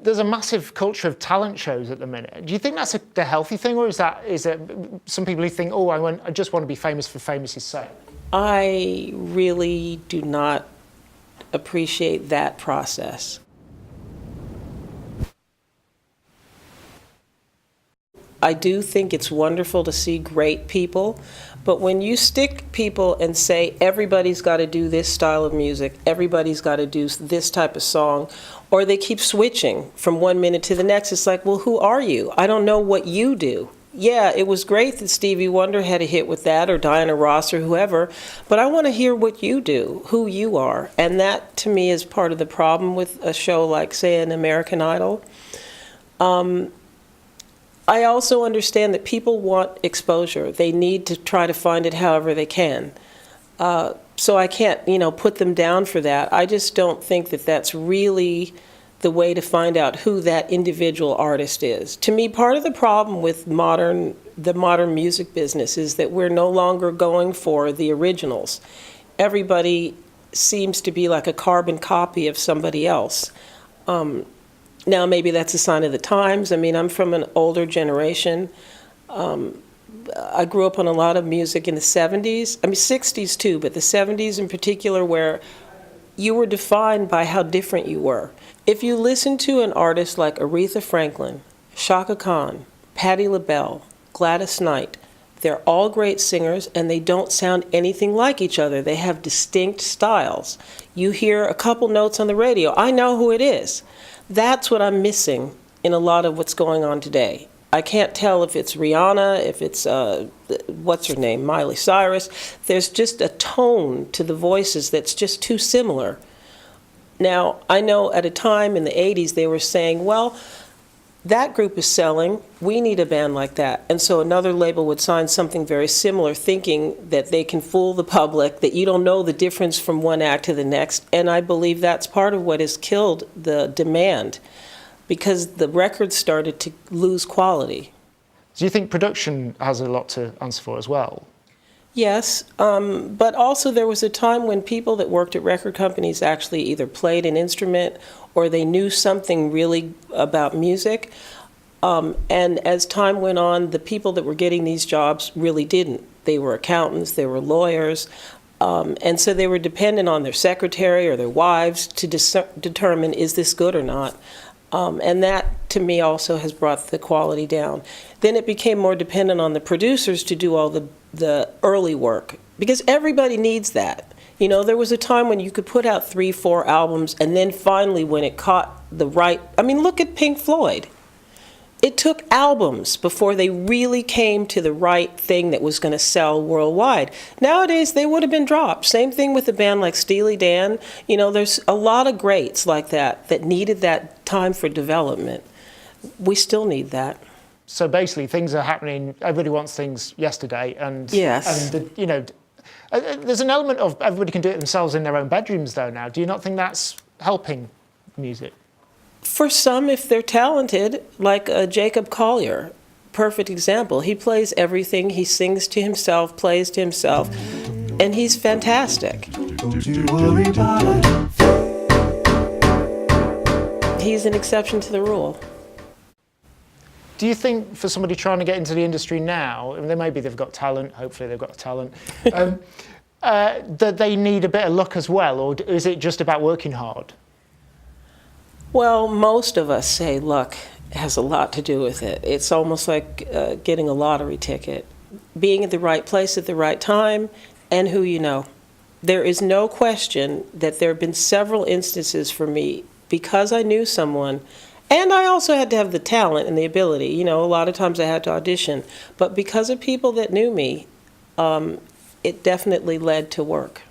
there's a massive culture of talent shows at the minute. Do you think that's the healthy thing, or is it some people who think, oh, I just want to be famous for famous' sake? I really do not appreciate that process. I do think it's wonderful to see great people, but when you stick people and say everybody's got to do this style of music, everybody's got to do this type of song, or they keep switching from 1 minute to the next, it's like, well, who are you? I don't know what you do. Yeah, it was great that Stevie Wonder had a hit with that, or Diana Ross, or whoever, but I want to hear what you do, who you are. And that, to me, is part of the problem with a show like, say, an American Idol. I also understand that people want exposure. They need to try to find it however they can. So I can't, put them down for that. I just don't think that that's really the way to find out who that individual artist is. To me, part of the problem with the modern music business is that we're no longer going for the originals. Everybody seems to be like a carbon copy of somebody else. Now, maybe that's a sign of the times. I mean, I'm from an older generation. I grew up on a lot of music in the 70s. I mean, 60s too, but the 70s in particular, where you were defined by how different you were. If you listen to an artist like Aretha Franklin, Chaka Khan, Patti LaBelle, Gladys Knight, they're all great singers, and they don't sound anything like each other. They have distinct styles. You hear a couple notes on the radio, I know who it is. That's what I'm missing in a lot of what's going on today. I can't tell if it's Rihanna, if it's, what's her name, Miley Cyrus. There's just a tone to the voices that's just too similar. Now, I know at a time in the 80s they were saying, well, that group is selling, we need a band like that. And so another label would sign something very similar, thinking that they can fool the public, that you don't know the difference from one act to the next. And I believe that's part of what has killed the demand, because the records started to lose quality. Do you think production has a lot to answer for as well? Yes, but also there was a time when people that worked at record companies actually either played an instrument or they knew something really about music. And as time went on, the people that were getting these jobs really didn't. They were accountants, they were lawyers, and so they were dependent on their secretary or their wives to determine, is this good or not? And that, to me, also has brought the quality down. Then it became more dependent on the producers to do all the early work, because everybody needs that. There was a time when you could put out 3-4 albums, and then finally when it caught the right, I mean, look at Pink Floyd. It took albums before they really came to the right thing that was going to sell worldwide. Nowadays, they would have been dropped. Same thing with a band like Steely Dan. There's a lot of greats like that needed that time for development. We still need that. So basically, things are happening, everybody wants things yesterday, and, yes. and there's an element of everybody can do it themselves in their own bedrooms, though, now. Do you not think that's helping music? For some, if they're talented, like Jacob Collier, perfect example. He plays everything, he sings to himself, plays to himself, and he's fantastic. Don't you worry about it. He's an exception to the rule. Do you think for somebody trying to get into the industry now, and maybe they've got talent, hopefully they've got talent, that they need a bit of luck as well, or is it just about working hard? Well, most of us say luck has a lot to do with it. It's almost like getting a lottery ticket. Being at the right place at the right time, and who you know. There is no question that there have been several instances for me, because I knew someone, and I also had to have the talent and the ability. A lot of times I had to audition. But because of people that knew me, it definitely led to work.